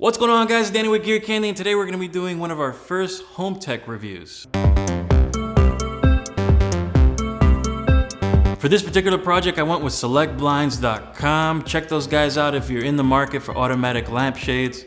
What's going on, guys? Danny with Gear Candy, and today we're going to be doing one of our first home tech reviews. For this particular project, I went with selectblinds.com. Check those guys out if you're in the market for automatic lampshades.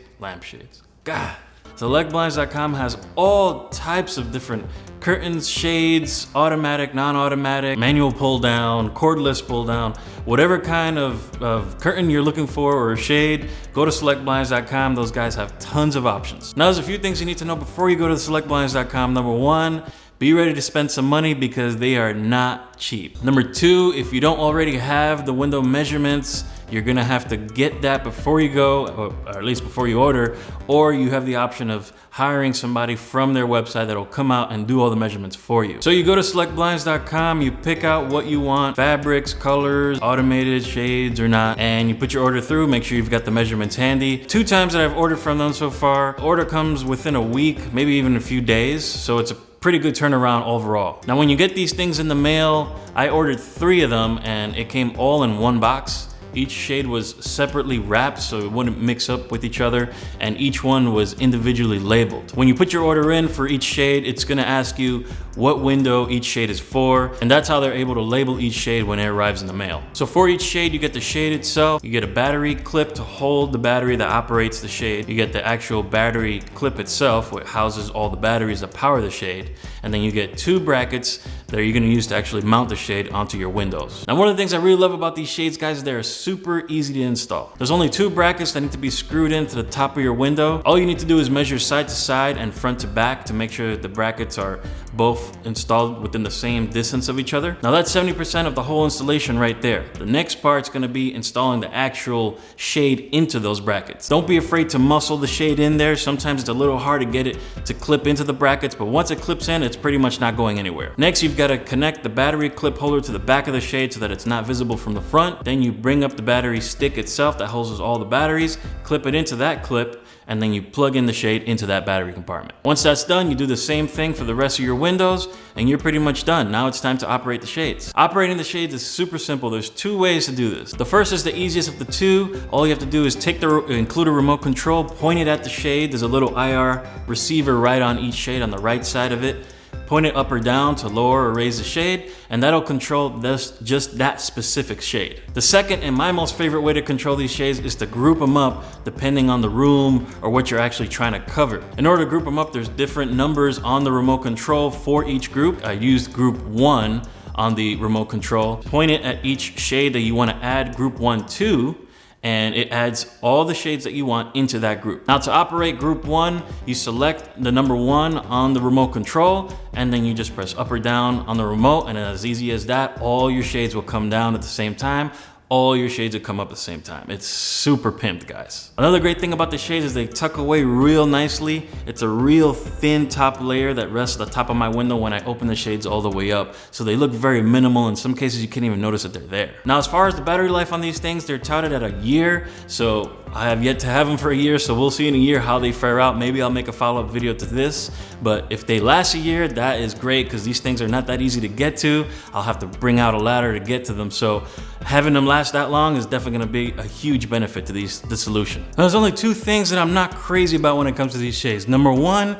God. Selectblinds.com has all types of different curtains, shades, automatic, non-automatic, manual pull down, cordless pull down, whatever kind of curtain you're looking for or a shade, go to selectblinds.com. Those guys have tons of options. Now, there's a few things you need to know before you go to selectblinds.com. Number one, be ready to spend some money because they are not cheap. Number two, if you don't already have the window measurements, you're gonna have to get that before you go, or at least before you order, or you have the option of hiring somebody from their website that'll come out and do all the measurements for you. So you go to selectblinds.com, you pick out what you want, fabrics, colors, automated shades or not, and you put your order through, make sure you've got the measurements handy. 2 times that I've ordered from them so far, order comes within a week, maybe even a few days, so it's a pretty good turnaround overall. Now, when you get these things in the mail, I ordered 3 of them and it came all in one box. Each shade was separately wrapped so it wouldn't mix up with each other, and each one was individually labeled. When you put your order in for each shade, it's gonna ask you what window each shade is for, and that's how they're able to label each shade when it arrives in the mail. So for each shade, you get the shade itself, you get a battery clip to hold the battery that operates the shade, you get the actual battery clip itself, which houses all the batteries that power the shade, and then you get 2 brackets that you're gonna use to actually mount the shade onto your windows. Now, one of the things I really love about these shades, guys, they're super easy to install. There's only 2 brackets that need to be screwed into the top of your window. All you need to do is measure side to side and front to back to make sure that the brackets are both installed within the same distance of each other. Now, that's 70% of the whole installation right there. The next part's gonna be installing the actual shade into those brackets. Don't be afraid to muscle the shade in there. Sometimes it's a little hard to get it to clip into the brackets, but once it clips in, it's pretty much not going anywhere. Next, you've got to connect the battery clip holder to the back of the shade so that it's not visible from the front. Then you bring up the battery stick itself that holds all the batteries, clip it into that clip, and then you plug in the shade into that battery compartment. Once that's done, you do the same thing for the rest of your windows, and you're pretty much done. Now it's time to operate the shades. Operating the shades is super simple. There's 2 ways to do this. The first is the easiest of the 2. All you have to do is include a remote control, point it at the shade. There's a little IR receiver right on each shade on the right side of it. Point it up or down to lower or raise the shade, and that'll control just that specific shade. The second and my most favorite way to control these shades is to group them up depending on the room or what you're actually trying to cover. In order to group them up, there's different numbers on the remote control for each group. I used group 1 on the remote control. Point it at each shade that you want to add group 1 to, and it adds all the shades that you want into that group. Now, to operate group 1, you select the number 1 on the remote control, and then you just press up or down on the remote, and as easy as that, all your shades will come down at the same time. All your shades will come up at the same time. It's super pimped, guys. Another great thing about the shades is they tuck away real nicely. It's a real thin top layer that rests at the top of my window when I open the shades all the way up. So they look very minimal. In some cases, you can't even notice that they're there. Now, as far as the battery life on these things, they're touted at a year. So I have yet to have them for a year. So we'll see in a year how they fare out. Maybe I'll make a follow-up video to this. But if they last a year, that is great because these things are not that easy to get to. I'll have to bring out a ladder to get to them. So having them last that long is definitely gonna be a huge benefit to the solution. Now, there's only 2 things that I'm not crazy about when it comes to these shades. Number 1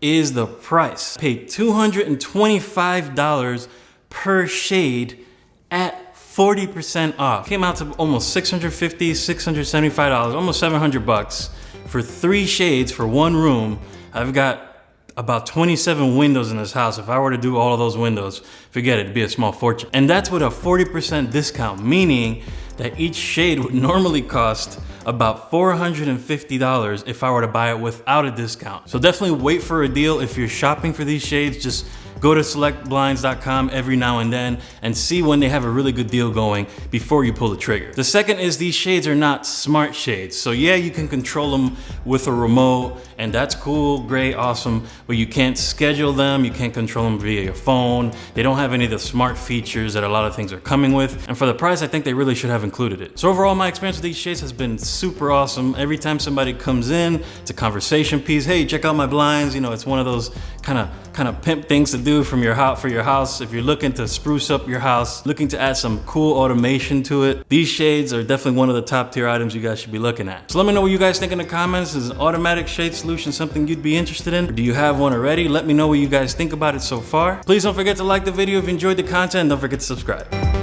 is the price. I paid $225 per shade at 40% off. Came out to almost $650, $675, almost $700 for 3 shades for 1 room. I've got about 27 windows in this house. If I were to do all of those windows, forget it, it'd be a small fortune. And that's with a 40% discount, meaning that each shade would normally cost about $450 if I were to buy it without a discount. So definitely wait for a deal if you're shopping for these shades. Just go to selectblinds.com every now and then and see when they have a really good deal going before you pull the trigger. The second is these shades are not smart shades. So yeah, you can control them with a remote, and that's cool, great, awesome, but you can't schedule them, you can't control them via your phone. They don't have any of the smart features that a lot of things are coming with. And for the price, I think they really should have included it. So overall, my experience with these shades has been super awesome. Every time somebody comes in, it's a conversation piece. Hey, check out my blinds. You know, it's one of those kind of pimp things to do do for your house, if you're looking to spruce up your house, looking to add some cool automation to it, these shades are definitely one of the top tier items you guys should be looking at. So let me know what you guys think in the comments. Is an automatic shade solution something you'd be interested in? Or do you have one already? Let me know what you guys think about it so far. Please don't forget to like the video if you enjoyed the content, and don't forget to subscribe.